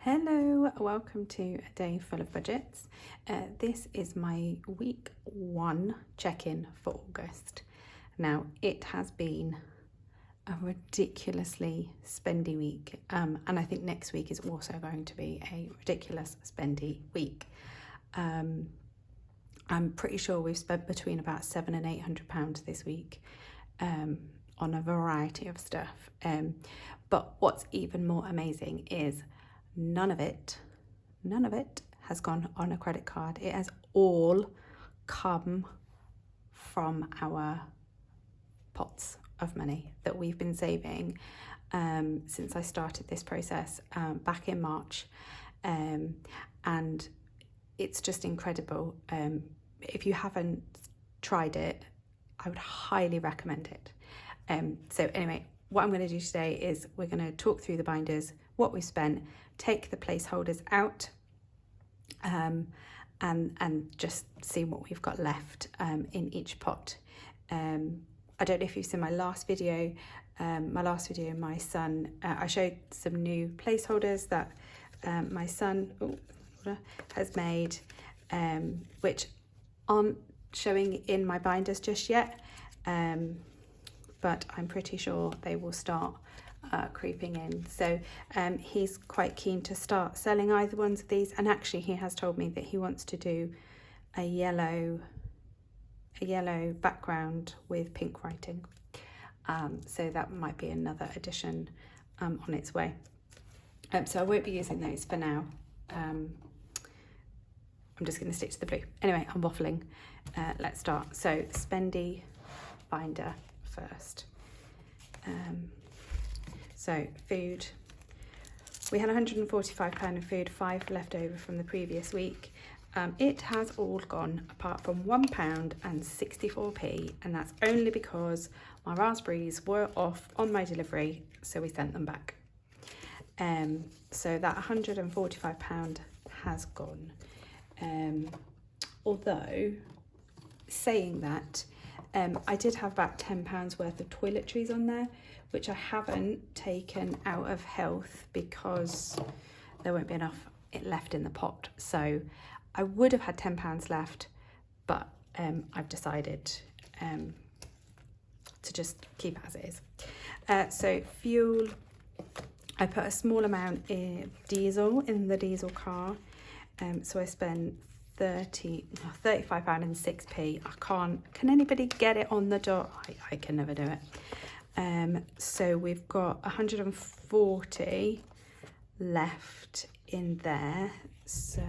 Hello, welcome to a day full of budgets. This is my week 1 check-in for August. Now, it has been a ridiculously spendy week, and I think next week is also going to be a ridiculous spendy week. I'm pretty sure we've spent between about £700 and £800 this week on a variety of stuff. But what's even more amazing is none of it has gone on a credit card. It has all come from our pots of money that we've been saving since I started this process back in March, and it's just incredible. If you haven't tried it, I would highly recommend it. So anyway, what I'm going to do today is we're going to talk through the binders, what we spent, take the placeholders out, and just see what we've got left in each pot. I don't know if you've seen my last video. My son, I showed some new placeholders that my son has made, which aren't showing in my binders just yet, but I'm pretty sure they will start creeping in. So he's quite keen to start selling either ones of these, and actually he has told me that he wants to do a yellow background with pink writing, so that might be another addition on its way. So I won't be using those for now. I'm just going to stick to the blue. Anyway, I'm waffling. Let's start. So spendy binder first. So food, we had £145 of food, 5 left over from the previous week. It has all gone apart from £1 and 64p, and that's only because my raspberries were off on my delivery, so we sent them back. So that £145 has gone. Although, saying that, I did have about £10 worth of toiletries on there, which I haven't taken out of health because there won't be enough left in the pot. So I would have had £10 left, but I've decided to just keep it as it is. So fuel, I put a small amount in diesel in the diesel car. So I spent £35 and 6p. Can anybody get it on the dot? I can never do it. So we've got 140 left in there. So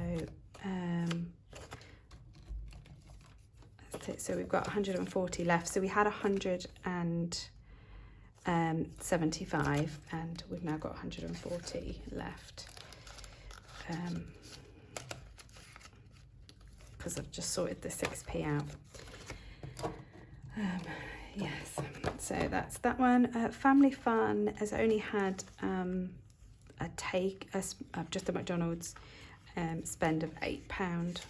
we've got 140 left. So we had 175, and we've now got 140 left. Because I've just sorted the 6p out. Yes, so that's that one. Family Fun has only had just a McDonald's spend of £8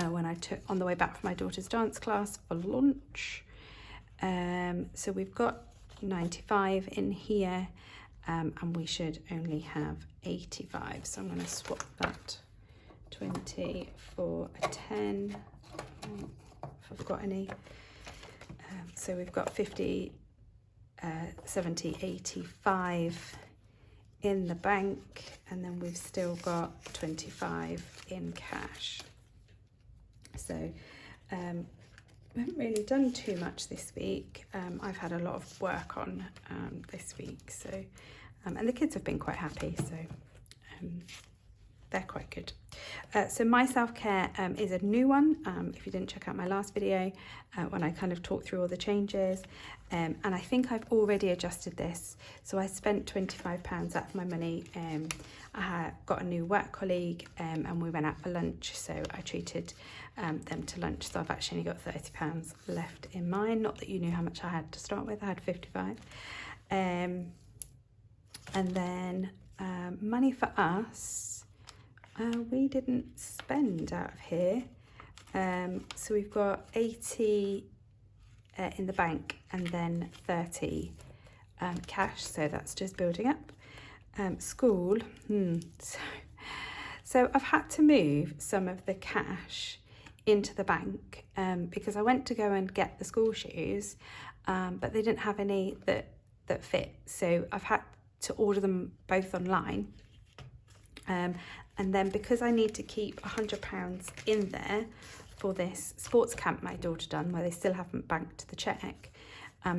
when I took on the way back from my daughter's dance class for lunch. So we've got 95 in here, and we should only have 85. So I'm going to swap that 20 for a 10, if I've got any. So we've got 50, 70, 85 in the bank, and then we've still got 25 in cash. So we haven't really done too much this week. I've had a lot of work on this week, so and the kids have been quite happy, so they're quite good. So my self-care is a new one. If you didn't check out my last video when I kind of talked through all the changes, and I think I've already adjusted this. So I spent £25 out of my money. I got a new work colleague, and we went out for lunch, so I treated them to lunch. So I've actually only got £30 left in mine. Not that you knew how much I had to start with. I had 55. And then money for us. We didn't spend out of here, so we've got 80 in the bank and then 30 cash, so that's just building up. School. So I've had to move some of the cash into the bank because I went to go and get the school shoes, but they didn't have any that fit. So I've had to order them both online. And then because I need to keep £100 in there for this sports camp my daughter done, where they still haven't banked the cheque,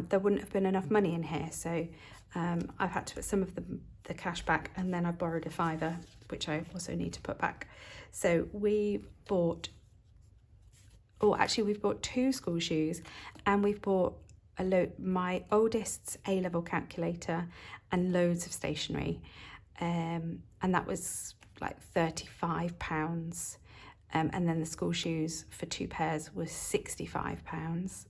there wouldn't have been enough money in here. So I've had to put some of the cash back, and then I borrowed a £5, which I also need to put back. So we've bought 2 school shoes, and we've bought my oldest's A-level calculator and loads of stationery. And that was like £35. And then the school shoes for 2 pairs was £65.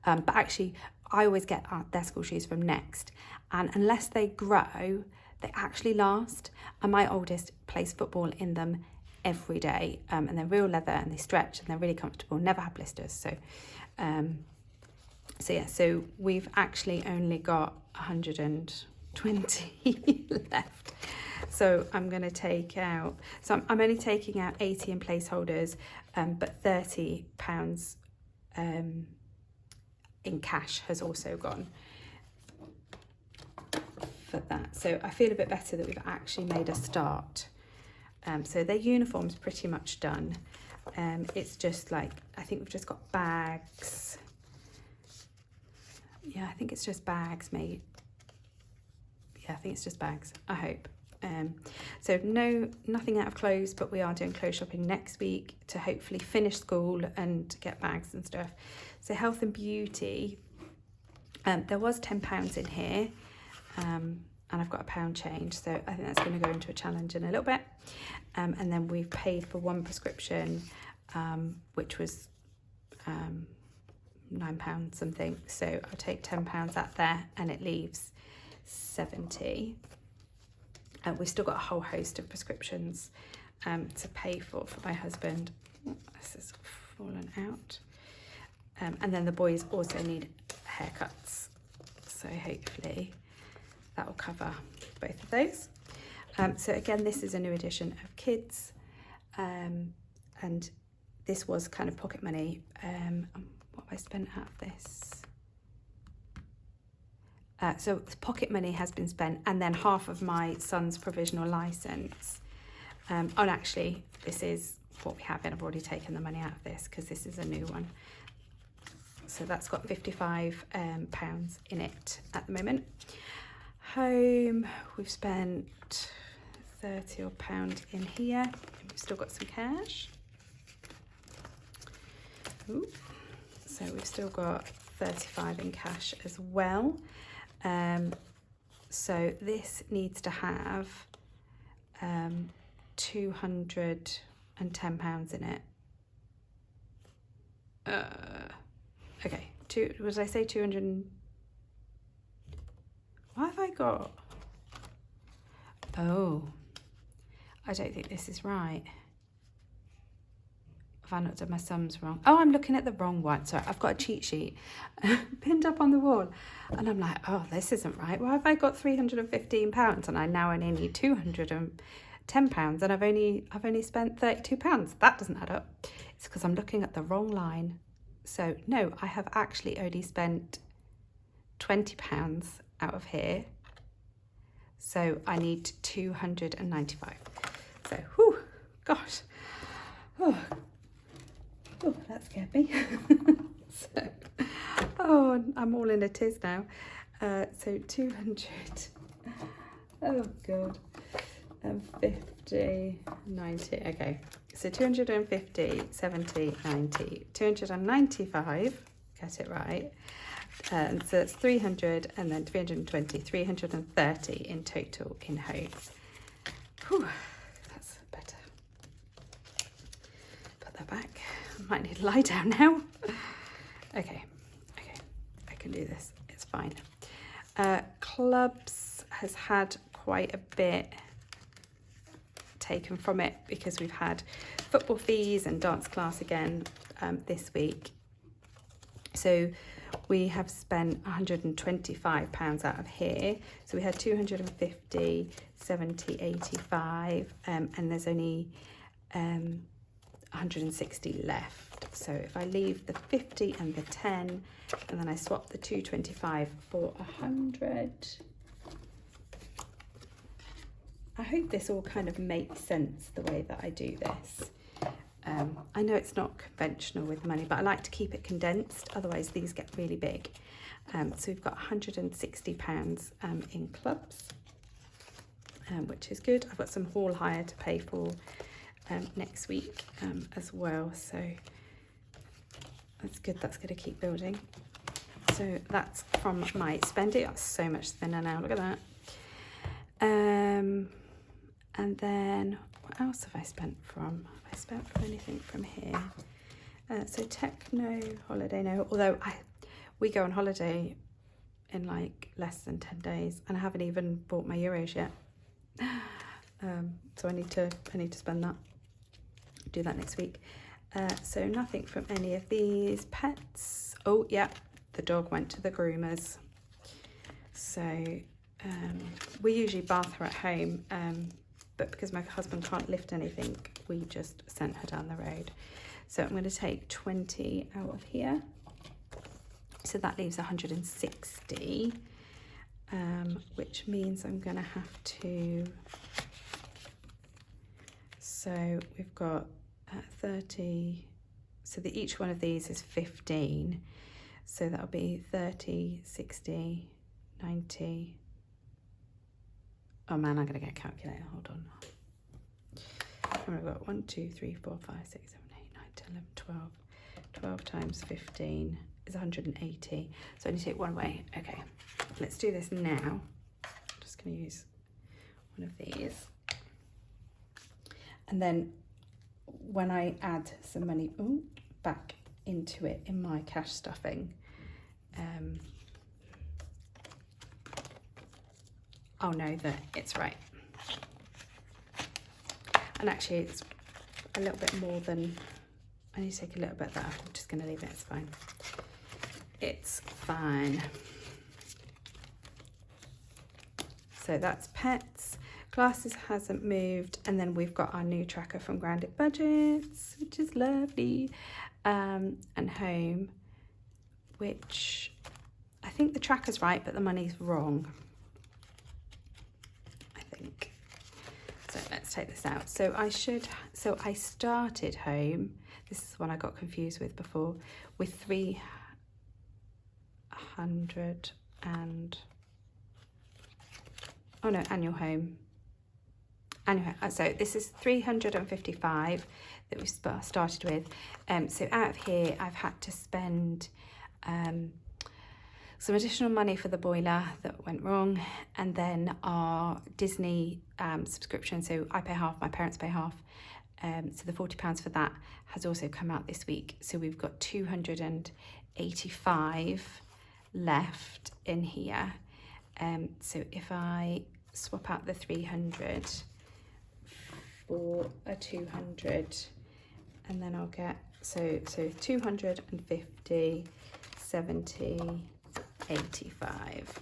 But actually, I always get their school shoes from Next, and unless they grow, they actually last. And my oldest plays football in them every day, and they're real leather, and they stretch, and they're really comfortable, never have blisters. So we've actually only got 120 left. So I'm going to take out, I'm only taking out 80 in placeholders, but £30 in cash has also gone for that. So I feel a bit better that we've actually made a start. So their uniform's pretty much done. It's just like, I think we've just got bags. Yeah, I think it's just bags, mate. Yeah, I think it's just bags, I hope. So nothing out of clothes, but we are doing clothes shopping next week to hopefully finish school and get bags and stuff. So health and beauty, there was £10 in here, and I've got £1 change, so I think that's going to go into a challenge in a little bit. And then we've paid for 1 prescription, which was £9 something, so I'll take £10 out there, and it leaves 70. We've still got a whole host of prescriptions to pay for my husband. Oh, this has fallen out. And then the boys also need haircuts, so hopefully that will cover both of those. So again, this is a new edition of Kids, and this was kind of pocket money. What have I spent out of this? So the pocket money has been spent, and then half of my son's provisional licence. And actually, this is what we have, and I've already taken the money out of this because this is a new one. So that's got £55 in it at the moment. Home, we've spent £30 odd in here. We've still got some cash. Ooh. So we've still got 35 in cash as well. So this needs to have £210 in it. Okay, was I say 200? What have I got? Oh, I don't think this is right. Have I not done my sums wrong? Oh, I'm looking at the wrong one. Sorry, I've got a cheat sheet pinned up on the wall, and I'm like, oh, this isn't right. Why have I got £315 and I now only need £210, and I've only spent £32? That doesn't add up. It's because I'm looking at the wrong line. So no, I have actually only spent £20 out of here. So I need 295. So, whew, gosh. Oh, that scared me. I'm all in a tiz now. So 200. Oh God. 50, 90. Okay. So 250, 70, 90, 295. Get it right. And so it's 300, and then 320, 330 in total in home. Whew, that's better. Put that back. I might need to lie down now. Okay, I can do this. It's fine. Clubs has had quite a bit taken from it because we've had football fees and dance class again this week. So we have spent £125 out of here. So we had 250, 70, 85, and there's only 160 left. So if I leave the 50 and the 10, and then I swap the 225 for 100. I hope this all kind of makes sense the way that I do this. I know it's not conventional with money, but I like to keep it condensed, otherwise these get really big. So we've got £160 in clubs, which is good. I've got some hall hire to pay for next week as well, so that's good. That's going to keep building. So that's from my spendy. That's so much thinner now, look at that. And then what else have I spent from? Have I spent from anything from here? So techno holiday, no, although we go on holiday in like less than 10 days and I haven't even bought my euros yet. So I need to spend that. Do that next week. So nothing from any of these. Pets, oh yeah, the dog went to the groomers. So we usually bath her at home, but because my husband can't lift anything, we just sent her down the road. So I'm going to take 20 out of here. So that leaves 160, which means I'm going to have to, so we've got 30, so each one of these is 15. So that'll be 30, 60, 90. Oh man, I'm going to get a calculator, hold on. I've got 1, 2, 3, 4, 5, 6, 7, 8, 9, 10, 11, 12. 12 times 15 is 180. So I need to take one away. Okay, let's do this now. I'm just going to use one of these. And then when I add some money back into it in my cash stuffing, I'll know that it's right. And actually it's a little bit more than, I need to take a little bit of that. I'm just going to leave it, it's fine. It's fine. So that's pets. Classes hasn't moved, and then we've got our new tracker from Grounded Budgets, which is lovely, and home, which I think the tracker's right, but the money's wrong, I think. So let's take this out. So I started home, this is the one I got confused with before, with 300 and, oh no, annual home. Anyway, so this is 355 that we started with. So out of here, I've had to spend some additional money for the boiler that went wrong, and then our Disney subscription. So I pay half, my parents pay half. So the £40 for that has also come out this week. So we've got 285 left in here. So if I swap out the 300 for a 200, and then I'll get so 250, 70, 85,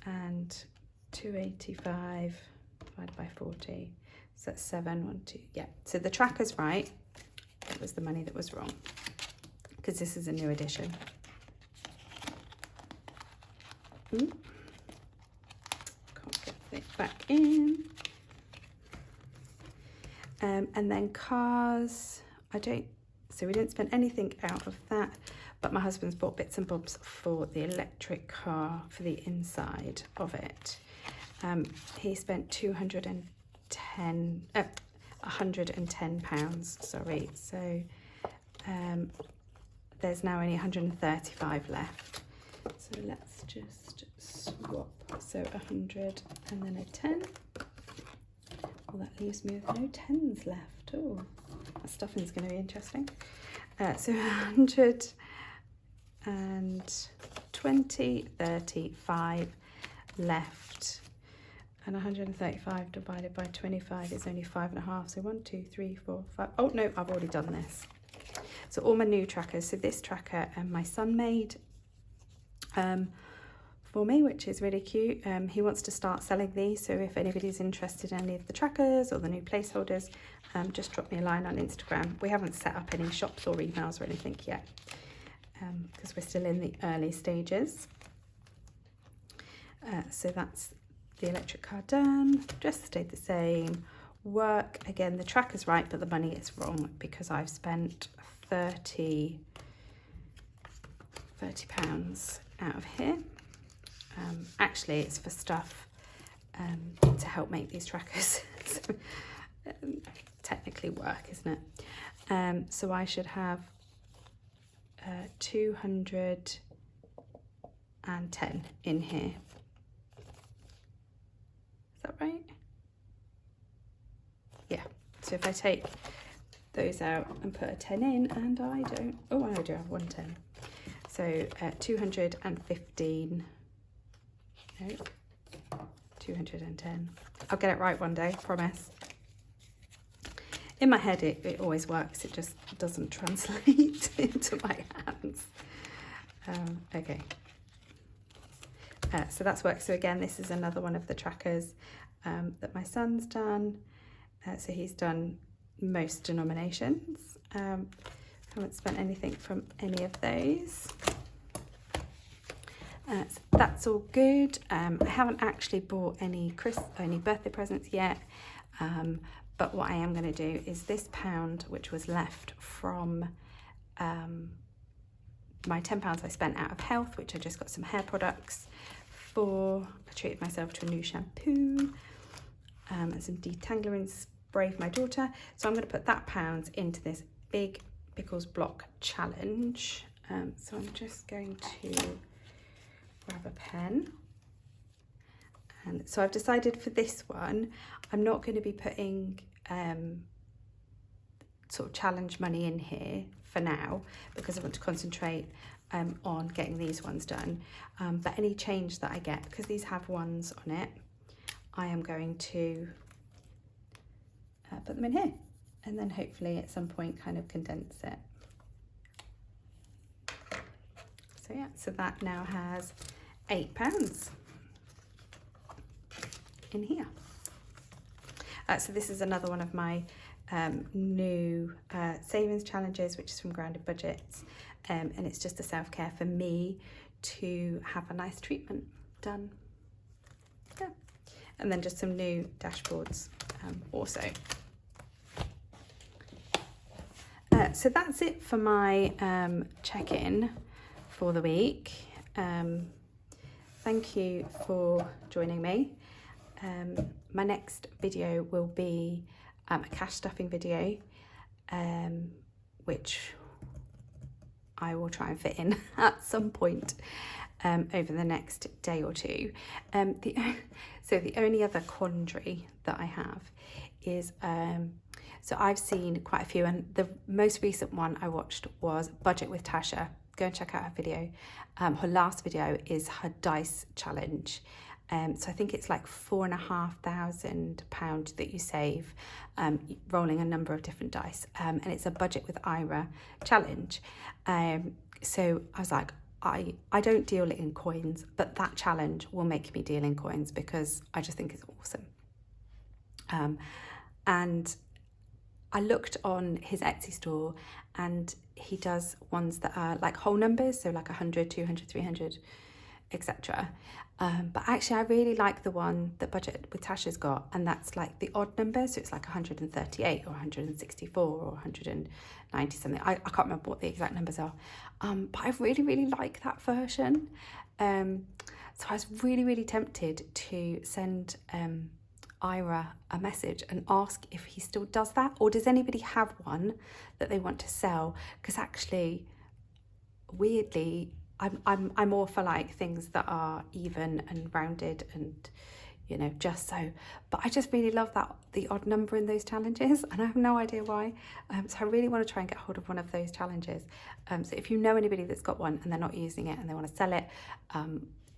and 285 divided by 40, so that's 7, 1, 2, yeah. So the tracker's right, it was the money that was wrong, because this is a new edition. Can't get it back in. And then cars, so we didn't spend anything out of that, but my husband's bought bits and bobs for the electric car, for the inside of it. He spent £110, sorry. So there's now only 135 left. So let's just swap. So 100 and then a 10. Well, that leaves me with no 10s left. Oh, that stuffing's going to be interesting. So 120, 35 left. And 135 divided by 25 is only 5.5. So 1, 2, 3, 4, 5. Oh, no, I've already done this. So all my new trackers. So this tracker my son made. for me, which is really cute. He wants to start selling these, so if anybody's interested in any of the trackers or the new placeholders, just drop me a line on Instagram. We haven't set up any shops or emails or anything yet, because we're still in the early stages. So that's the electric car done, just stayed the same. Work, again, the tracker's right, but the money is wrong because I've spent £30 out of here. Actually, it's for stuff to help make these trackers. So, technically work, isn't it? So I should have 210 in here. Is that right? Yeah. So if I take those out and put a 10 in, and I don't, oh, I do have 110. So 215. No, 210. I'll get it right one day, promise. In my head, it always works. It just doesn't translate into my hands. Okay. So that's worked. So again, this is another one of the trackers that my son's done. So he's done most denominations. Haven't spent anything from any of those. So that's all good. I haven't actually bought any birthday presents yet, but what I am going to do is this £1, which was left from my £10 I spent out of health, which I just got some hair products for. I treated myself to a new shampoo and some detangling spray for my daughter. So I'm going to put that £1 into this big Pickles block challenge. So I'm just going to grab a pen, and so I've decided for this one I'm not going to be putting sort of challenge money in here for now, because I want to concentrate on getting these ones done, but any change that I get, because these have ones on it, I am going to put them in here, and then hopefully at some point kind of condense it. So yeah, so that now has £8 in here. So this is another one of my new savings challenges, which is from Grounded Budgets, and it's just a self-care for me to have a nice treatment done. Yeah. And then just some new dashboards also. So that's it for my check-in for the week. Thank you for joining me. My next video will be a cash stuffing video, which I will try and fit in at some point over the next day or two. So the only other quandary that I have is, so I've seen quite a few, and the most recent one I watched was Budget with Tasha. Go and check out her video. Her last video is her dice challenge. So I think it's like £4,500 that you save, rolling a number of different dice. And it's a Budget with Ira challenge. So I was like, I don't deal in coins, but that challenge will make me deal in coins because I just think it's awesome. And I looked on his Etsy store, and he does ones that are like whole numbers, so like 100, 200, 300, etc. But actually I really like the one that Budget with Tasha's got, and that's like the odd numbers, so it's like 138 or 164 or 190 something. I can't remember what the exact numbers are, but I really like that version. So I was really tempted to send Ira a message and ask if he still does that, or does anybody have one that they want to sell, because actually weirdly I'm all for like things that are even and rounded and, you know, just so, but I just really love that, the odd number in those challenges, and I have no idea why. So I really want to try and get hold of one of those challenges. So if you know anybody that's got one and they're not using it and they want to sell it,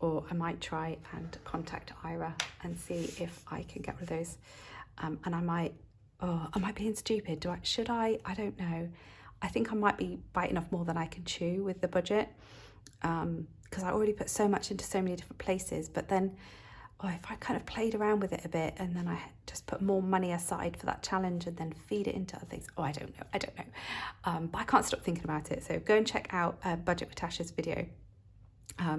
or I might try and contact Ira and see if I can get one of those. And I might, am I being stupid? Should I? I don't know. I think I might be biting off more than I can chew with the budget. because I already put so much into so many different places. But then, if I kind of played around with it a bit and then I just put more money aside for that challenge and then feed it into other things. I don't know. But I can't stop thinking about it. So go and check out Budget with Tasha's video. I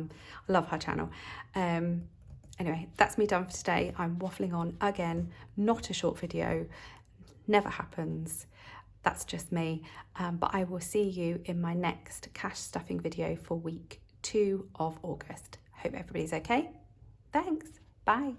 love her channel. Anyway, that's me done for today. I'm waffling on again, not a short video, never happens. That's just me. But I will see you in my next cash stuffing video for week 2 of August. Hope everybody's okay. Thanks. Bye.